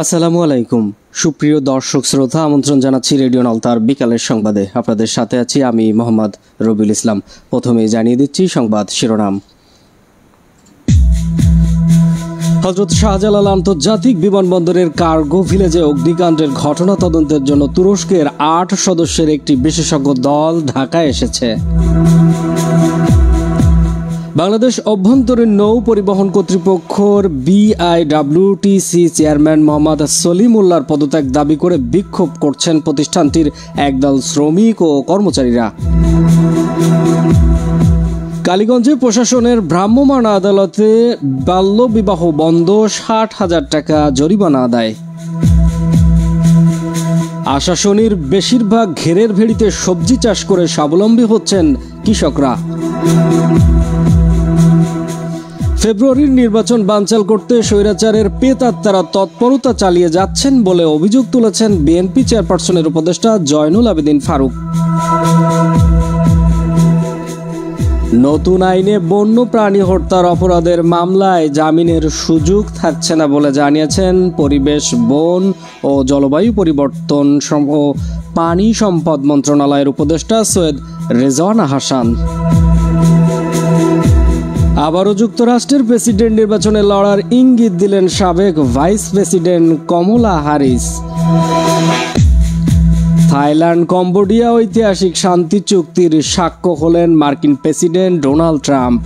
আসসালামু আলাইকুম সুপ্রিয় দর্শক শ্রোতা, আমন্ত্রণ জানাচ্ছি রেডিও নলতার বিকালের সংবাদে। আপনাদের সাথে আছি আমি মোহাম্মদ রবিউল ইসলাম। প্রথমেই জানিয়ে দিচ্ছি সংবাদ শিরোনাম। হযরত শাহজালাল আন্তর্জাতিক বিমানবন্দরের কার্গো ভিলেজে অগ্নিকাণ্ডের ঘটনা তদন্তের জন্য তুরস্কের ৮ সদস্যের একটি বিশেষজ্ঞ দল ঢাকায় এসেছে। বাংলাদেশ অভ্যন্তরীণ নৌ পরিবহন কর্তৃপক্ষের বিআইডব্লিউটিসি চেয়ারম্যান মোহাম্মদ সলিমুল্লাহর পদত্যাগ দাবি করে বিক্ষোভ করছেন প্রতিষ্ঠানটির একদল শ্রমিক ও কর্মচারীরা। কালীগঞ্জে প্রশাসনের ভ্রাম্যমাণ আদালতে বাল্যবিবাহ বন্ধ, ৬০,০০০ টাকা জরিমানা আদায়। আশাশুনির বেশিরভাগ ঘেরের ভেড়িতে সবজি চাষ করে স্বাবলম্বী হচ্ছেন কৃষকরা। ফেব্রুয়ারির নির্বাচন বানচাল করতে স্বৈরাচারের পেতাত্তারা তৎপরতা চালিয়ে যাচ্ছেন বলে অভিযোগ তুলেছেন বিএনপি চেয়ারপারসনের উপদেষ্টা জয়নুল আবেদিন ফারুক। নতুন আইনে বন্য প্রাণী হত্যার অপরাধের মামলায় জামিনের সুযোগ থাকছে না বলে জানিয়েছেন পরিবেশ, বন ও জলবায়ু পরিবর্তন ও পানি সম্পদ মন্ত্রণালয়ের উপদেষ্টা সৈয়দ রেজওয়ানা হাসান। আবারও যুক্তরাষ্ট্রের প্রেসিডেন্ট নির্বাচনে লড়ার ইঙ্গিত দিলেন সাবেক ভাইস প্রেসিডেন্ট কমলা হ্যারিস। থাইল্যান্ড কম্বোডিয়া ঐতিহাসিক শান্তি চুক্তির সাক্ষ্য হলেন মার্কিন প্রেসিডেন্ট ডোনাল্ড ট্রাম্প।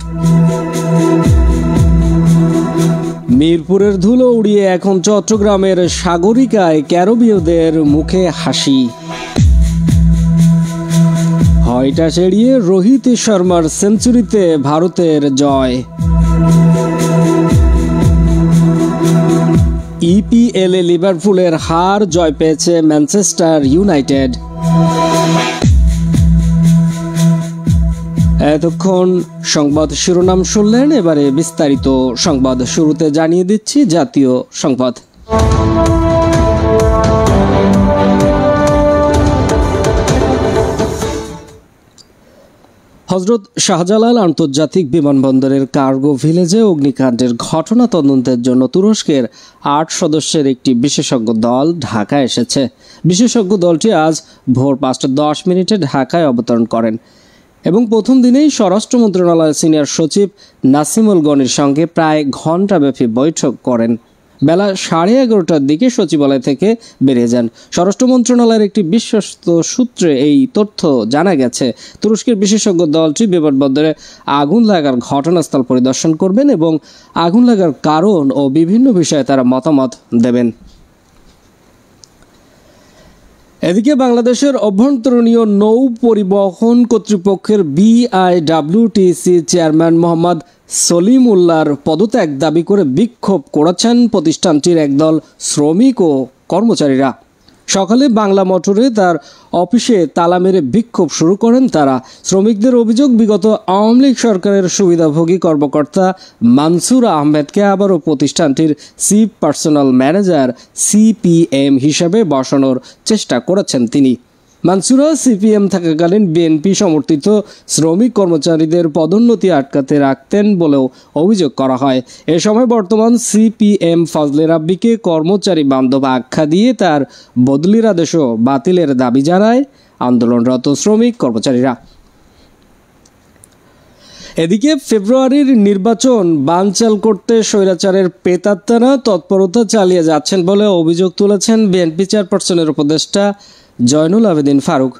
মিরপুরের ধুলো উড়িয়ে এখন চট্টগ্রামের সাগরিকায় ক্যারিবীয়দের মুখে হাসি। হয়টা সেড়িয়ে রোহিত শর্মার সেঞ্চুরিতে ভারতের জয়। ইপিএলে লিভারপুলের হার, জয় পেয়েছে ম্যানচেস্টার ইউনাইটেড। এতক্ষণ সংবাদ শিরোনাম শুনলেন, এবারে বিস্তারিত সংবাদ। শুরুতে জানিয়ে দিচ্ছি জাতীয় সংবাদ। হযরত শাহজালাল আন্তর্জাতিক বিমানবন্দরের কার্গো ভিলেজে অগ্নিকাণ্ডের ঘটনা তদন্তের জন্য তুরস্কের ৮ সদস্যের একটি বিশেষজ্ঞ দল ঢাকায় এসেছে। বিশেষজ্ঞ দলটি আজ ভোর ৫:১০ ঢাকায় অবতরণ করেন এবং প্রথম দিনেই স্বরাষ্ট্র মন্ত্রণালয়ের সিনিয়র সচিব নাসিমুল গনির সঙ্গে প্রায় ঘণ্টাব্যাপী বৈঠক করেন। বেলা 11:30টার দিকে সচিবালয় থেকে বেরিয়ে যান। স্বরাষ্ট্র মন্ত্রণালয়ের একটি বিশ্বস্ত সূত্রে এই তথ্য জানা গেছে। তুরস্কের বিশেষজ্ঞ দলটি বিমানবন্দরে আগুন লাগার ঘটনাস্থল পরিদর্শন করবেন এবং আগুন লাগার কারণ ও বিভিন্ন বিষয়ে তারা মতামত দেবেন। এদিকে বাংলাদেশের অভ্যন্তরীণ নৌ পরিবহন কর্তৃপক্ষের বিআইডব্লিউটিসি চেয়ারম্যান মোহাম্মদ সলিমুল্লাহর পদত্যাগ দাবি করে বিক্ষোভ করেছেন প্রতিষ্ঠানটির একদল শ্রমিক ও কর্মচারীরা। সকালে বাংলা মোটরে তার অফিসে তালা মেরে বিক্ষোভ শুরু করেন তারা। শ্রমিকদের অভিযোগ, বিগত আওয়ামী লীগ সরকারের সুবিধাভোগী কর্মকর্তা মানসুর আহমেদকে আবারও প্রতিষ্ঠানটির চিফ পার্সোনাল ম্যানেজার সিপিএম হিসেবে বসানোর চেষ্টা করেছেন তিনি। মানসুরা সিপিএম থাকাকালীন বিএনপি সমর্থিত শ্রমিক কর্মচারীদের পদোন্নতি আটকাতে রাখতেন বলেও অভিযোগ করা হয়। এ সময় বর্তমান সিপিএম ফজলে রাব্বিকে কর্মচারী বান্ধব আখ্যা দিয়ে তার বদলির আদেশও বাতিলের দাবি জানায় আন্দোলনরত শ্রমিক কর্মচারীরা। এদিকে ফেব্রুয়ারির নির্বাচন বানচাল করতে স্বৈরাচারের পেতাত্তারা তৎপরতা চালিয়ে যাচ্ছেন বলে অভিযোগ তুলেছেন বিএনপি চেয়ারপারসনের উপদেষ্টা জয়নুল আবেদিন ফারুক।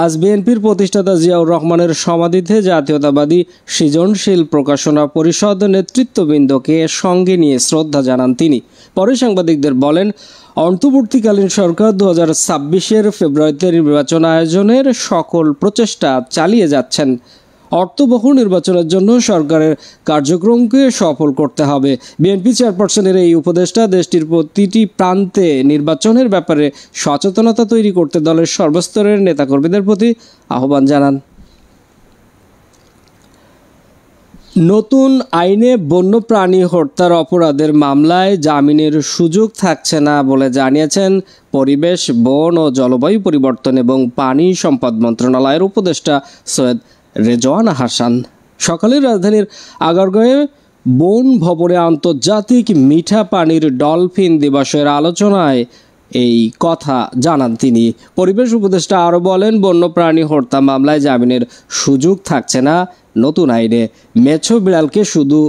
আজ বিএনপির প্রতিষ্ঠাতা জিয়াউর রহমানের সমাধিতে জাতীয়তাবাদী সৃজনশীল প্রকাশনা পরিষদ নেতৃত্ববৃন্দকে সঙ্গে নিয়ে শ্রদ্ধা জানান তিনি। পরে সাংবাদিকদের বলেন, অন্তর্বর্তীকালীন সরকার 2026-এর ফেব্রুয়ারিতে নির্বাচন আয়োজনের সকল প্রচেষ্টা চালিয়ে যাচ্ছেন। অর্থবহ নির্বাচনের জন্য সরকারের কার্যক্রমকে সফল করতে হবে। বিএনপি চেয়ারপারসনের এই উপদেষ্টা দেশটির প্রতিটি প্রান্তে নির্বাচনের ব্যাপারে সচেতনতা তৈরি করতে দলের সর্বস্তরের নেতাকর্মীদের প্রতি আহ্বান জানান। নতুন আইনে বন্যপ্রাণী হত্যার অপরাধের মামলায় জামিনের সুযোগ থাকছে না বলে জানিয়েছেন পরিবেশ, বন ও জলবায়ু পরিবর্তন এবং পানি সম্পদ মন্ত্রণালয়ের উপদেষ্টা সৈয়দ রেজওয়ানা হাসান। সকালে রাজধানীর আগারগাঁওয়ে বন ভবনে আন্তর্জাতিক মিঠা পানির ডলফিন দিবসের আলোচনায় এই কথা জানান তিনি। পরিবেশ উপদেষ্টা আরও বলেন, বন্যপ্রাণী হত্যা মামলায় জামিনের সুযোগ থাকছে না নতুন আইনে। মেছো বিড়ালকে শুধু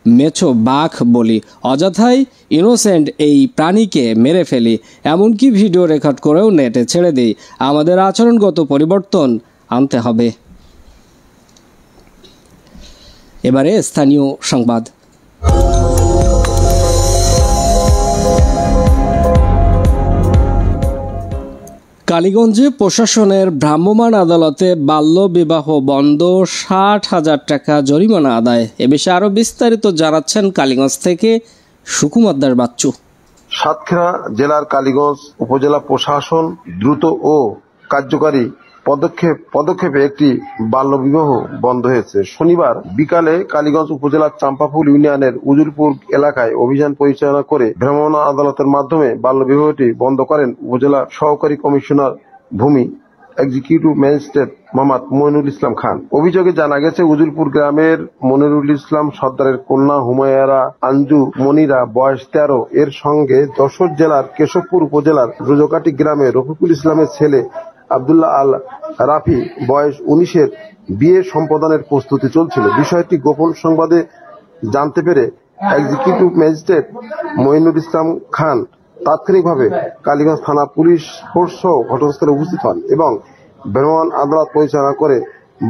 মেছো বাঘ বলি, অযথাই ইনোসেন্ট এই প্রাণীকে মেরে ফেলি, এমনকি ভিডিও রেকর্ড করেও নেটে ছেড়ে দিই। আমাদের আচরণগত পরিবর্তন আনতে হবে। এবারে স্থানীয় সংবাদ। কালীগঞ্জে প্রশাসনের ভ্রাম্যমাণ আদালতে বাল্যবিবাহ বন্ধ, 60,000 টাকা জরিমানা আদায়। এ বিষয়ে আরো বিস্তারিত জানাচ্ছেন কালীগঞ্জ থেকে সুকুমার দাস বাচ্চু। সাতক্ষীরা জেলার কালীগঞ্জ উপজেলা প্রশাসন দ্রুত ও কার্যকরী পদক্ষেপে একটি বাল্যবিবাহ বন্ধ হয়েছে। শনিবার বিকালে কালীগঞ্জ উপজেলার চাম্পাফুল ইউনিয়নের উজুলপুর এলাকায় অভিযান পরিচালনা করে ভ্রাম্যমাণ আদালতের মাধ্যমে বাল্যবিবাহটি বন্ধ করেন উপজেলা সহকারী কমিশনার ভূমি এক্সিকিউটিভ ম্যাজিস্ট্রেট মোহাম্মদ মইনুল ইসলাম খান। অভিযোগে জানা গেছে, উজুলপুর গ্রামের মনিরুল ইসলাম সর্দারের কন্যা হুমায়রা আঞ্জু মনিরা বয়স 13 এর সঙ্গে যশোর জেলার কেশবপুর উপজেলার রোজকাটি গ্রামে রফিকুল ইসলামের ছেলে আব্দুল্লাহ আল রাফি বয়স 19-এর বিয়ে সম্পাদনের প্রস্তুতি চলছিল। বিষয়টি গোপন সংবাদে জানতে পেরে এক্সিকিউটিভ ম্যাজিস্ট্রেট মইনুল ইসলাম খান তাৎক্ষণিকভাবে কালীগঞ্জ থানা পুলিশ ফোর্স সহ ঘটনাস্থলে উপস্থিত হন এবং ভ্রাম্যমাণ আদালত পরিচালনা করে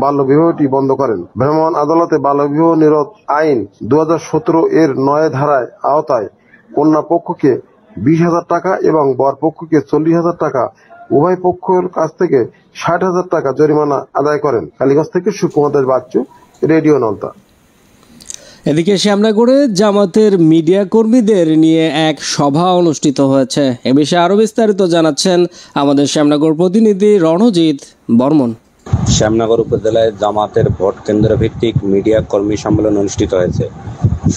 বাল্যবিবাহটি বন্ধ করেন। ভ্রাম্যমাণ আদালতে বাল্যবিবাহ নিরোধ আইন 2017 এর 9 ধারায় আওতায় কন্যা পক্ষকে 20,000 টাকা এবং বর পক্ষকে 40,000 টাকা, উভয় পক্ষের কাছ থেকে 60,000 টাকা জরিমানা আদায় করেন। কালীগঞ্জ থেকে সুকুমার দাস বাচ্চু, রেডিও নলতা। এদিকে শ্যামনগরে জামাতের মিডিয়া কর্মীদের নিয়ে এক সভা অনুষ্ঠিত হয়েছে। এ বিষয়ে আরো বিস্তারিত জানাচ্ছেন আমাদের শ্যামনগর প্রতিনিধি রণজিৎ বর্মন। শ্যামনগর উপজেলায় জামাতের ভোট কেন্দ্র ভিত্তিক মিডিয়া কর্মী সম্মেলন অনুষ্ঠিত হয়েছে।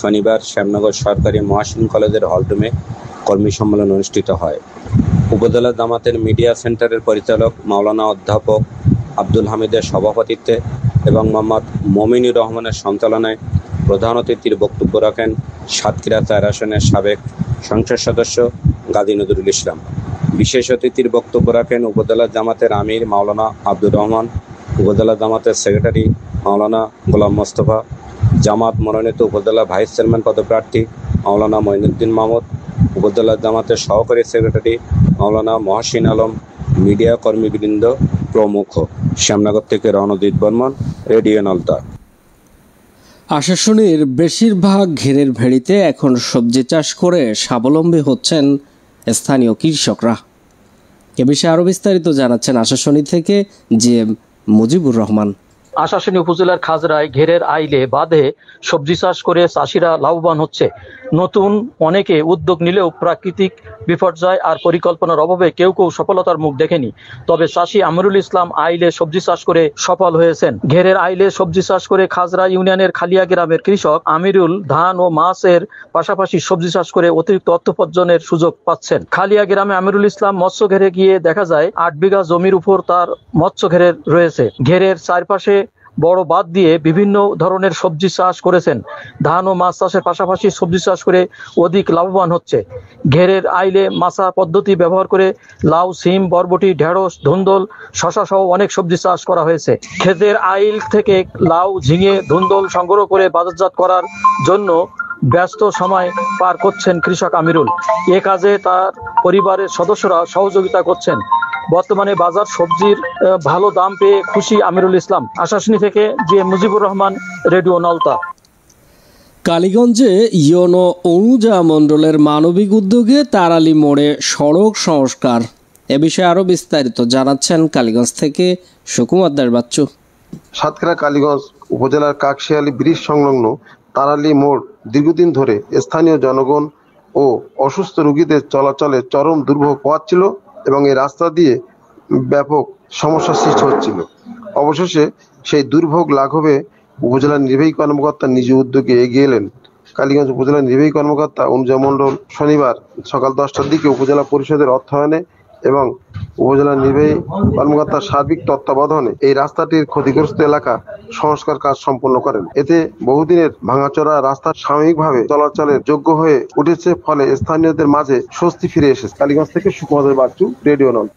শনিবার শ্যামনগর সরকারি মহাসিন কলেজের হলরুমে কর্মী সম্মেলন অনুষ্ঠিত হয়। উপজেলা জামাতের মিডিয়া সেন্টারের পরিচালক মাওলানা অধ্যাপক আব্দুল হামিদের সভাপতিত্বে এবং মোহাম্মদ মমিনুর রহমানের সঞ্চালনায় প্রধান অতিথির বক্তব্য রাখেন সাতক্ষীরা 4 আসনের সাবেক সংসদ সদস্য গাজী নজরুল ইসলাম। বিশেষ অতিথির বক্তব্য রাখেন উপজেলা জামাতের আমির মাওলানা আব্দুর রহমান, উপজেলা জামাতের সেক্রেটারি মাওলানা গোলাম মোস্তফা, জামাত মনোনীত উপজেলা ভাইস চেয়ারম্যান পদপ্রার্থী মাওলানা মঈনুদ্দিন মাহমুদ, উপজেলা জামাতের সহকারী সেক্রেটারি মাওলানা মহসিন আলম, মিডিয়া কর্মীবৃন্দ প্রমুখ। শ্যামনগর থেকে রণজিৎ বর্মন, রেডিও নলতা। আশাশুনির বেশিরভাগ ঘেরের ভেড়িতে এখন সবজি চাষ করে স্বাবলম্বী হচ্ছেন স্থানীয় কৃষকরা। এ বিষয়ে আরো বিস্তারিত জানাচ্ছেন আশাশুনি থেকে জিএম মুজিবুর রহমান। আশাশুনি উপজেলার খাজরায় ঘেরের আইলে বাঁধে সবজি চাষ করে চাষিরা লাভবান হচ্ছে। নতুন অনেকে উদ্যোগ নিলেও প্রাকৃতিক বিপর্যয় আর পরিকল্পনার অভাবে কেউ সফলতার মুখ দেখেনি। তবে চাষি আমিরুল ইসলাম আইলে সবজি চাষ করে সফল হয়েছেন। ঘেরের আইলে সবজি চাষ করে খাজরা ইউনিয়নের খালিয়া গ্রামের কৃষক আমিরুল ধান ও মাছের পাশাপাশি সবজি চাষ করে অতিরিক্ত অর্থ উপার্জনের সুযোগ পাচ্ছেন। খালিয়া গ্রামে আমিরুল ইসলাম মৎস্য ঘেরে গিয়ে দেখা যায় 8 বিঘা জমির উপর তার মৎস্য ঘেরের রয়েছে। ঘেরের চারপাশে বড় বাঁধ দিয়ে বিভিন্ন ধরনের সবজি চাষ করেছেন। ধান ও মাছ চাষের পাশাপাশি সবজি চাষ করে অধিক লাভবান হচ্ছে। ঘেরের আইলে মাছা পদ্ধতি ব্যবহার করে লাউ, সিম, বরবটি, ঢেঁড়স, ধুন্দল, শশা সহ অনেক সবজি চাষ করা হয়েছে। ক্ষেতের আইল থেকে লাউ, ঝিঙে, ধুন্দল সংগ্রহ করে বাজারজাত করার জন্য ব্যস্ত সময় পার করছেন কৃষক আমিরুল। এ কাজে তার পরিবারের সদস্যরা সহযোগিতা করছেন। বর্তমানে বাজার সবজির ভালো দাম পেয়ে খুশি আমিরুল ইসলাম। আশাশুনি থেকে জিএম মুজিবুর রহমান, রেডিও নলতা। কালীগঞ্জে ইয়োনো অনুজা মণ্ডলের মানবিক উদ্যোগে তারালি মোড়ে সড়ক সংস্কার। এ বিষয়ে আরো বিস্তারিত জানাচ্ছেন কালীগঞ্জ থেকে সুকুমার দাস বাচ্চু। সাতক্ষীরা কালীগঞ্জ উপজেলার কাকশিয়ালী ব্রিজ সংলগ্ন তারালি মোড় দীর্ঘদিন ধরে স্থানীয় জনগণ ও অসুস্থ রোগীদের চলাচলে চরম দুর্ভোগ পোহাচ্ছিল এবং এই রাস্তা দিয়ে ব্যাপক সমস্যার সৃষ্টি হচ্ছিল। অবশেষে সেই দুর্ভোগ লাঘবে উপজেলার নির্বাহী কর্মকর্তা নিজ উদ্যোগে এগিয়ে এলেন। কালীগঞ্জ উপজেলার নির্বাহী কর্মকর্তা অনুজা মণ্ডল শনিবার সকাল 10টার দিকে উপজেলা পরিষদের অর্থায়নে এবং উপজেলা নির্বাহী কর্মকর্তার সার্বিক তত্ত্বাবধানে এই রাস্তাটির ক্ষতিগ্রস্ত এলাকা সংস্কার কাজ সম্পন্ন করেন। এতে বহুদিনের ভাঙাচোরা রাস্তা সাময়িকভাবে চলাচলের যোগ্য হয়ে উঠেছে, ফলে স্থানীয়দের মাঝে স্বস্তি ফিরে এসেছে। কালীগঞ্জ থেকে সুকুমার বাচ্চু, রেডিও নল।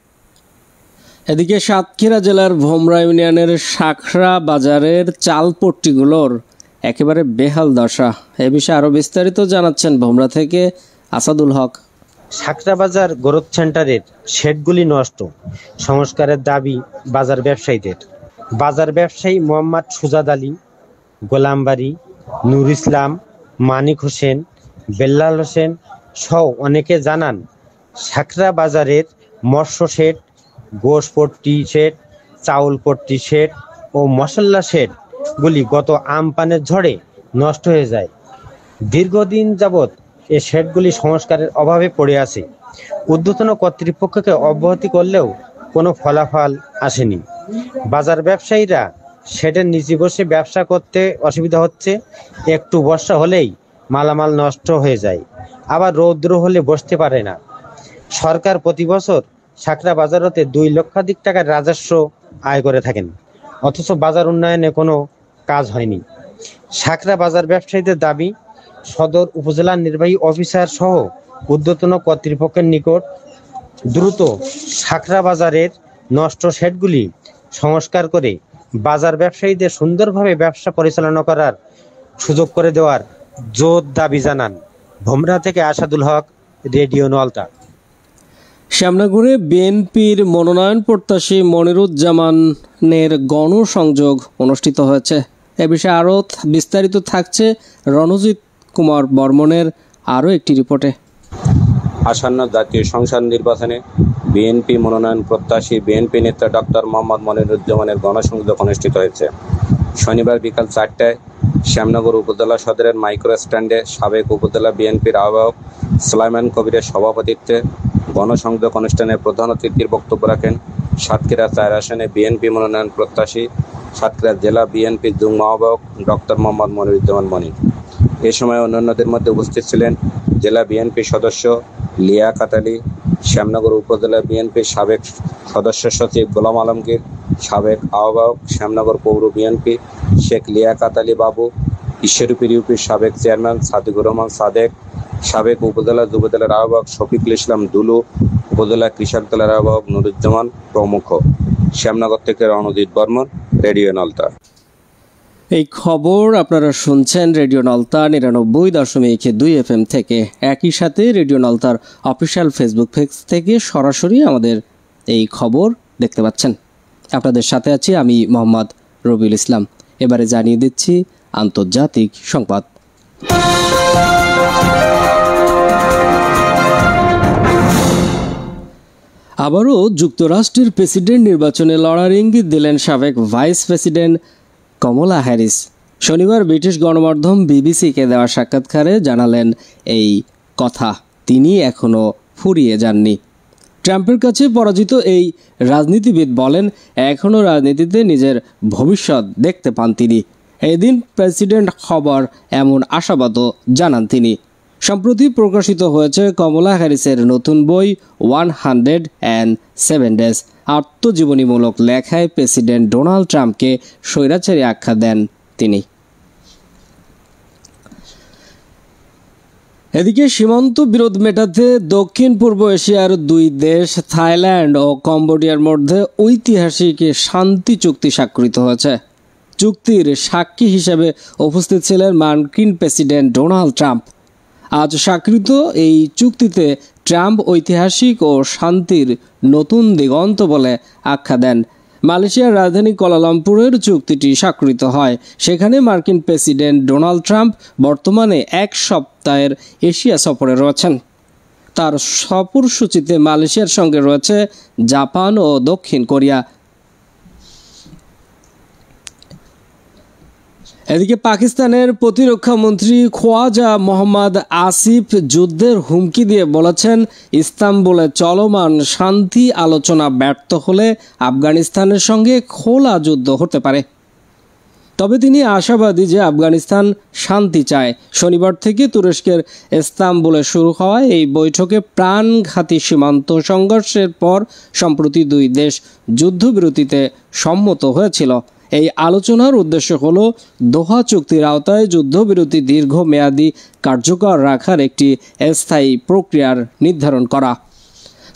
এদিকে সাতক্ষীরা জেলার ভোমরা ইউনিয়নের শাখরা বাজারের চালপট্টিগুলোর একেবারে বেহাল দশা। এ বিষয়ে আরো বিস্তারিত জানাচ্ছেন ভোমরা থেকে আসাদুল হক। শাখরা বাজার গ্রোথ সেন্টারের শেডগুলি নষ্ট, সংস্কারের দাবি বাজার ব্যবসায়ীদের। বাজার ব্যবসায়ী মোহাম্মদ সুজাদ আলী, গোলামবাড়ি, নূর ইসলাম, মানিক হোসেন, বেল্লাল হোসেন সহ অনেকে জানান, শাখরা বাজারের মৎস্য শেড, গোশপট্টি শেড, চাউলপট্টি শেড ও মশলা শেডগুলি গত আমপানের ঝড়ে নষ্ট হয়ে যায়। দীর্ঘদিন যাবৎ এই শেডগুলি সংস্কারের অভাবে পড়ে আছে। ঊর্ধ্বতন কর্তৃপক্ষকে অব্যাহতি করলেও কোনো ফলাফল আসেনি। বাজার ব্যবসায়ীরা শেডের নিচে বসে ব্যবসা করতে অসুবিধা হচ্ছে। একটু বর্ষা হলেই মালামাল নষ্ট হয়ে যায়, আবার রৌদ্র হলে বসতে পারে না। সরকার প্রতি বছর শাখরা বাজার হতে 2 লক্ষাধিক টাকার রাজস্ব আয় করে থাকেন, অথচ বাজার উন্নয়নে কোনো কাজ হয়নি। শাখরা বাজার ব্যবসায়ীদের দাবি, সদর উপজেলা নির্বাহী অফিসার সহ ঊর্ধ্বতন কর্তৃপক্ষের নিকট দ্রুত শাখরা বাজারের নষ্ট শেডগুলি সংস্কার করে বাজার ব্যবসায়ীদের সুন্দরভাবে ব্যবসা পরিচালনা করার সুযোগ করে দেওয়ার জোর দাবি জানান। ভোমরা থেকে আসাদুল হক, রেডিও নলতা। শ্যামনগরে বিএনপির মনোনয়ন প্রত্যাশী মনিরুজ্জামানের গণসংযোগ অনুষ্ঠিত হয়েছে। এ বিষয়ে আরও বিস্তারিত থাকছে রণজিৎ কুমার বর্মনের আরও একটি রিপোর্টে। আসন্ন জাতীয় সংসদ নির্বাচনে বিএনপি মনোনয়ন প্রত্যাশী বিএনপি নেতা ডক্টর মোহাম্মদ মনিরুজ্জামানের গণসংযোগ অনুষ্ঠিত হয়েছে। শনিবার বিকাল 4টায় শ্যামনগর উপজেলা সদরের মাইক্রো স্ট্যান্ডে সাবেক উপজেলা বিএনপির আহ্বায়ক সুলাইমান কবিরের সভাপতিত্বে গণসংযোগ অনুষ্ঠানে প্রধান অতিথির বক্তব্য রাখেন সাতক্ষীরা 4 আসনে বিএনপি মনোনয়ন প্রত্যাশী সাতক্ষীরা জেলা বিএনপি যুগ্ম আহ্বায়ক ডক্টর মোহাম্মদ মনিরুজ্জামান মনির। এ সময় অন্যান্যদের মধ্যে উপস্থিত ছিলেন জেলা বিএনপি সদস্য লিয়াকত আলী, শ্যামনগর উপজেলা বিএনপির সাবেক সদস্য সচিব গোলাম আলমগীর, সাবেক আহ্বায়ক শ্যামনগর পৌর বিএনপি শেখ লিয়াকত আলী বাবু, ঈশ্বরীপুর ইউপির সাবেক চেয়ারম্যান সাদিকুর রহমান সাদেক, সাবেক উপজেলা যুবদলের আহ্বায়ক শফিকুল ইসলাম দুলু, উপজেলা কৃষক দলের আহ্বায়ক নুরুজ্জামান প্রমুখ। শ্যামনগর থেকে রণজিৎ বর্মন, রেডিও নলতা। এই খবর আপনারা শুনছেন রেডিও নলতা 99.2 FM থেকে। একই সাথে রেডিও নলতার অফিসিয়াল ফেসবুক পেজ থেকে সরাসরি আমাদের এই খবর দেখতে পাচ্ছেন। আপনাদের সাথে আছি আমি মোহাম্মদ রবিউল ইসলাম। এবারে জানিয়ে দিচ্ছি আন্তর্জাতিক সংবাদ। আবারও যুক্তরাষ্ট্রের প্রেসিডেন্ট নির্বাচনে লড়ার ইঙ্গিত দিলেন সাবেক ভাইস প্রেসিডেন্ট কমলা হ্যারিস। শনিবার ব্রিটিশ গণমাধ্যম বিবিসিকে দেওয়া সাক্ষাৎকারে জানালেন এই কথা। তিনি এখনও ফুরিয়ে যাননি। ট্রাম্পের কাছে পরাজিত এই রাজনীতিবিদ বলেন, এখনও রাজনীতিতে নিজের ভবিষ্যৎ দেখতে পান তিনি। এদিন প্রেসিডেন্ট হবার এমন আশাবাদও জানান তিনি। সম্প্রতি প্রকাশিত হয়েছে কমলা হ্যারিসের নতুন বই 107 ডেজ। আত্মজীবনীমূলক লেখায় প্রেসিডেন্ট ডোনাল্ড ট্রাম্পকে স্বৈরাচারী আখ্যা দেন তিনি। এদিকে সীমান্ত বিরোধ মেটাতে দক্ষিণ পূর্ব এশিয়ার 2 দেশ থাইল্যান্ড ও কম্বোডিয়ার মধ্যে ঐতিহাসিক শান্তি চুক্তি স্বাক্ষরিত হয়েছে। চুক্তির সাক্ষী হিসেবে উপস্থিত ছিলেন মার্কিন প্রেসিডেন্ট ডোনাল্ড ট্রাম্প। আজ স্বাক্ষরিত এই চুক্তিতে ট্রাম্প ঐতিহাসিক ও শান্তির নতুন দিগন্ত বলে আখ্যা দেন। মালয়েশিয়ার রাজধানী কুয়ালালামপুরের চুক্তিটি স্বাক্ষরিত হয়। সেখানে মার্কিন প্রেসিডেন্ট ডোনাল্ড ট্রাম্প বর্তমানে 1 সপ্তাহের এশিয়া সফরে রয়েছেন। তার সফরসূচিতে মালয়েশিয়ার সঙ্গে রয়েছে জাপান ও দক্ষিণ কোরিয়া। এদিকে পাকিস্তানের প্রতিরক্ষা মন্ত্রী খোয়াজা মোহাম্মদ আসিফ যুদ্ধের হুমকি দিয়ে বলেছেন, ইস্তাম্বুলে চলমান শান্তি আলোচনা ব্যর্থ হলে আফগানিস্তানের সঙ্গে খোলা যুদ্ধ হতে পারে। তবে তিনি আশাবাদী যে আফগানিস্তান শান্তি চায়। শনিবার থেকে তুরস্কের ইস্তাম্বুলে শুরু হওয়া এই বৈঠকে প্রাণঘাতী সীমান্ত সংঘর্ষের পর সম্প্রতি দুই দেশ যুদ্ধবিরতিতে সম্মত হয়েছিল। এই আলোচনার উদ্দেশ্য হল দোহা চুক্তির আওতায় যুদ্ধবিরতি দীর্ঘমেয়াদী কার্যকর রাখার একটি স্থায়ী প্রক্রিয়ার নির্ধারণ করা।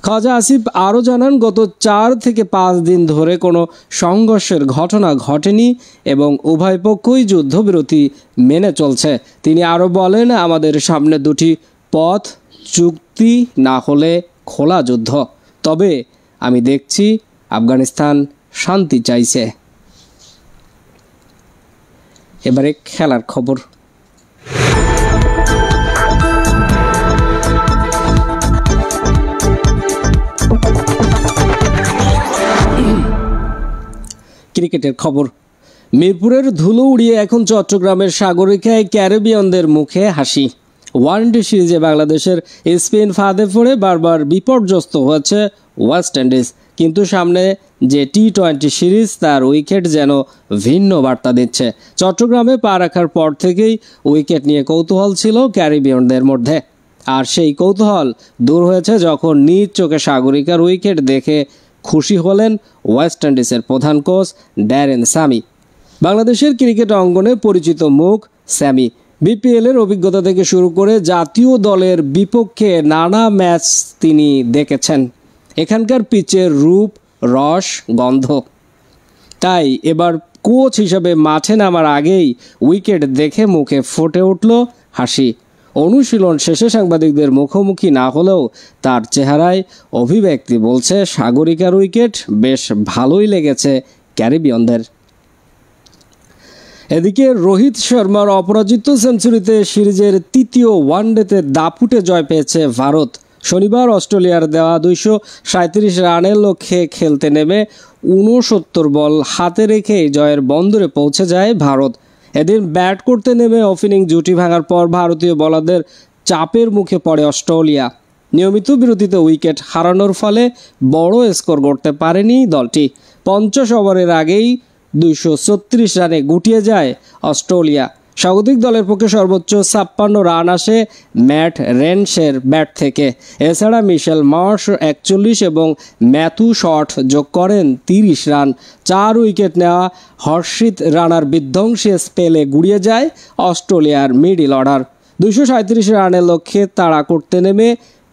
খাজা আসিফ আরও জানান, গত 4 থেকে 5 দিন ধরে কোনো সংঘর্ষের ঘটনা ঘটেনি এবং উভয় পক্ষই যুদ্ধবিরতি মেনে চলছে। তিনি আরও বলেন, আমাদের সামনে দুটি পথ, চুক্তি না হলে খোলা যুদ্ধ। তবে আমি দেখছি আফগানিস্তান শান্তি চাইছে। এবারে খেলার খবর। ক্রিকেটের খবর। মিরপুরের ধুলো উড়িয়ে এখন চট্টগ্রামের সাগরিকায় ক্যারিবিয়ানদের মুখে হাসি। ওয়ানডে সিরিজে বাংলাদেশের স্পিন ফাঁদে পড়ে বারবার বিপর্যস্ত হয়েছে ওয়েস্ট ইন্ডিজ, কিন্তু সামনে যে টি-20 সিরিজ তার উইকেট যেন ভিন্ন বার্তা দিচ্ছে। চট্টগ্রামে পা রাখার পর থেকেই উইকেট নিয়ে কৌতূহল ছিল ক্যারিবিয়ানদের মধ্যে, আর সেই কৌতূহল দূর হয়েছে যখন নিজ চোখে সাগরিকার উইকেট দেখে খুশি হলেন ওয়েস্ট ইন্ডিজের প্রধান কোচ ড্যারেন স্যামি। বাংলাদেশের ক্রিকেট অঙ্গনে পরিচিত মুখ স্যামি। বিপিএলের অভিজ্ঞতা থেকে শুরু করে জাতীয় দলের বিপক্ষে নানা ম্যাচ তিনি দেখেছেন। এখানকার পিচের রূপ, রস, গন্ধ। তাই এবার কোচ হিসেবে মাঠে নামার আগেই উইকেট দেখে মুখে ফুটে উঠল হাসি। অনুশীলন শেষে সাংবাদিকদের মুখোমুখি না হলেও তার চেহারায় অভিব্যক্তি বলছে সাগরিকার উইকেট বেশ ভালোই লেগেছে ক্যারিবিয়ানদের। এদিকে রোহিত শর্মার অপরাজিত সেঞ্চুরিতে সিরিজের তৃতীয় ওয়ানডেতে দাপুটে জয় পেয়েছে ভারত। শনিবার অস্ট্রেলিয়ার দেওয়া 237 রানের লক্ষ্যে খেলতে নেমে 69 বল হাতে রেখে জয়ের বন্দরে পৌঁছে যায় ভারত। এদিন ব্যাট করতে নেমে ওপেনিং জুটি ভাঙার পর ভারতীয় বোলারদের চাপের মুখে পড়ে অস্ট্রেলিয়া। নিয়মিত বিরতিতে উইকেট হারানোর ফলে বড় স্কোর করতে পারেনি দলটি। 50 ওভারের আগেই 236 রানে গুটিয়ে যায় অস্ট্রেলিয়া। স্বাগতিক দলের পক্ষে সর্বোচ্চ 56 রান আসে ম্যাট রেনশের ব্যাট থেকে। এছাড়া মিশেল মার্শ 41 এবং ম্যাথু শট যোগ করেন 30 রান। 4 উইকেট নেওয়া হর্ষিত রানার বিধ্বংসী স্পেলে গুড়িয়ে যায় অস্ট্রেলিয়ার মিডল অর্ডার। 237 রানের লক্ষ্যে তাড়া করতে নেমে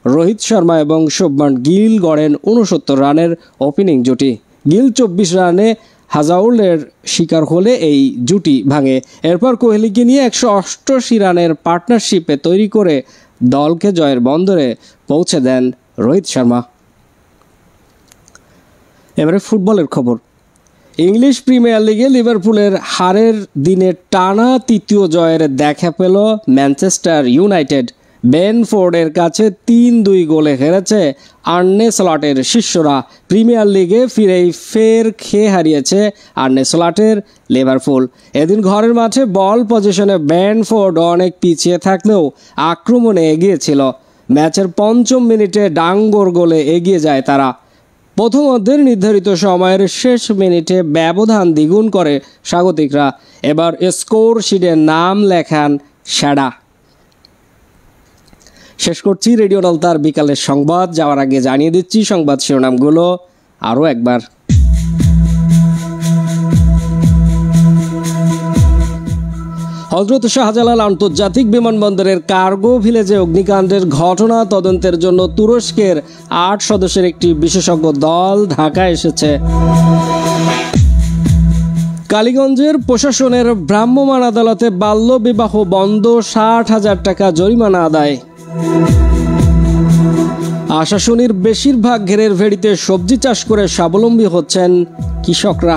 রোহিত শর্মা এবং শুভমান গিল গড়েন 69 রানের ওপেনিং জুটি। গিল 24 রানে হাজাউলের শিকার হলে এই জুটি ভাঙে। এরপর কোহলিকে নিয়ে 188 রানের পার্টনারশিপে তৈরি করে দলকে জয়ের বন্দরে পৌঁছে দেন রোহিত শর্মা। এবারে ফুটবলের খবর। ইংলিশ প্রিমিয়ার লিগে লিভারপুলের হারের দিনে টানা তৃতীয় জয়ের দেখা পেল ম্যানচেস্টার ইউনাইটেড। বেন ফোর্ডের কাছে 3-2 গোলে হেরেছে আর্নে স্লটের শিষ্যরা। প্রিমিয়ার লিগে ফিরেই ফের খেয়ে হারিয়েছে আর্নে স্লটের লিভারপুল। এদিন ঘরের মাঠে বল পজিশনে বেন ফোর্ড অনেক পিছিয়ে থাকলেও আক্রমণে এগিয়ে ছিল। ম্যাচের 5ম মিনিটে ডাঙ্গোর গোলে এগিয়ে যায় তারা। প্রথমার্ধের নির্ধারিত সময়ের শেষ মিনিটে ব্যবধান দ্বিগুণ করে স্বাগতিকরা। এবার স্কোর শিটে নাম লেখান শ্যাডা। শেষ করছি রেডিও নলতার বিকালের সংবাদ। যাওয়ার আগে জানিয়ে দিচ্ছি সংবাদ শিরোনামগুলো আরও একবার। হযরত শাহজালাল আন্তর্জাতিক বিমানবন্দরের কার্গো ভিলেজে অগ্নিকাণ্ডের ঘটনা তদন্তের জন্য তুরস্কের 8 সদস্যের একটি বিশেষজ্ঞ দল ঢাকায় এসেছে। কালীগঞ্জের প্রশাসনের ভ্রাম্যমাণ আদালতে বাল্যবিবাহ বন্ধ, 60,000 টাকা জরিমানা আদায়। আশাশুনির বেশিরভাগ ঘেরের ভেড়িতে সবজি চাষ করে স্বাবলম্বী হচ্ছেন কৃষকরা।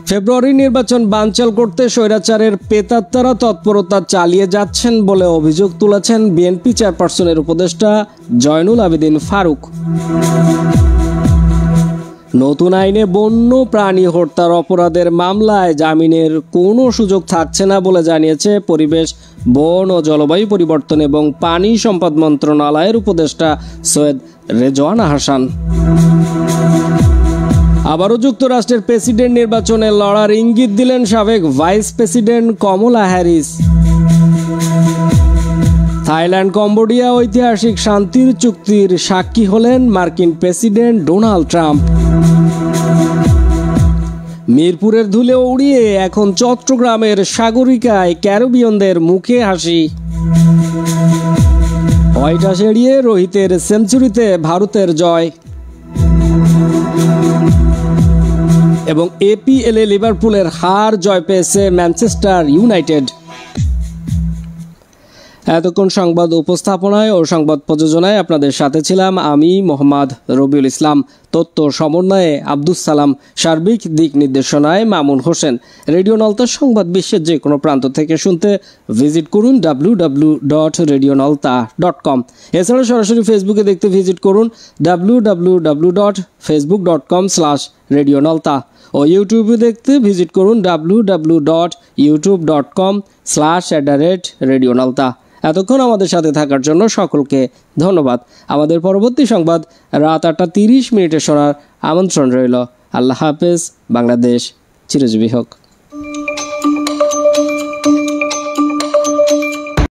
ফেব্রুয়ারি নির্বাচন বানচাল করতে স্বৈরাচারের পেতাত্তারা তৎপরতা চালিয়ে যাচ্ছেন বলে অভিযোগ তুলেছেন বিএনপি চেয়ারপারসনের উপদেষ্টা জয়নুল আবেদিন ফারুক। নতুন আইনে বন্য প্রাণী হত্যার অপরাধের মামলায় জামিনের কোনো সুযোগ থাকছে না বলে জানিয়েছে পরিবেশ, বন ও জলবায়ু পরিবর্তন এবং পানি সম্পদ মন্ত্রণালয়ের উপদেষ্টা সৈয়দ রেজওয়ানা হাসান। আবারও যুক্তরাষ্ট্রের প্রেসিডেন্ট নির্বাচনে লড়ার ইঙ্গিত দিলেন সাবেক ভাইস প্রেসিডেন্ট কমলা হ্যারিস। থাইল্যান্ড কম্বোডিয়া ঐতিহাসিক শান্তির চুক্তির সাক্ষী হলেন মার্কিন প্রেসিডেন্ট ডোনাল্ড ট্রাম্প। মিরপুরের ধুলে উড়িয়ে এখন চট্টগ্রামের সাগরিকায় ক্যারিবীয়নদের মুখে হাসি। হোয়াইট এড়িয়ে রোহিতের সেঞ্চুরিতে ভারতের জয়। এবং এপিএলে লিভারপুলের হার, জয় পেয়েছে ম্যানচেস্টার ইউনাইটেড। এতক্ষণ সংবাদ উপস্থাপনায় ও সংবাদ প্রযোজনায় আপনাদের সাথে ছিলাম আমি মোহাম্মদ রবিউল ইসলাম। তথ্য সমন্বয়ে আব্দুস সালাম, সার্বিক দিক নির্দেশনায় মামুন হোসেন। রেডিও নলতার সংবাদ বিশ্বের যে কোনো প্রান্ত থেকে শুনতে ভিজিট করুন www.radionalta.com। এছাড়া সরাসরি ফেসবুকে দেখতে ভিজিট করুন www.facebook.com/radionalta ও ইউটিউবে দেখতে ভিজিট করুন www.youtube.com/radionalta। এতক্ষণ আমাদের সাথে থাকার জন্য সকলকে ধন্যবাদ। আমাদের পরবর্তী সংবাদ রাত 8:30 শোনার আমন্ত্রণ রইল। আল্লাহ হাফেজ। বাংলাদেশ চিরজীবী হোক।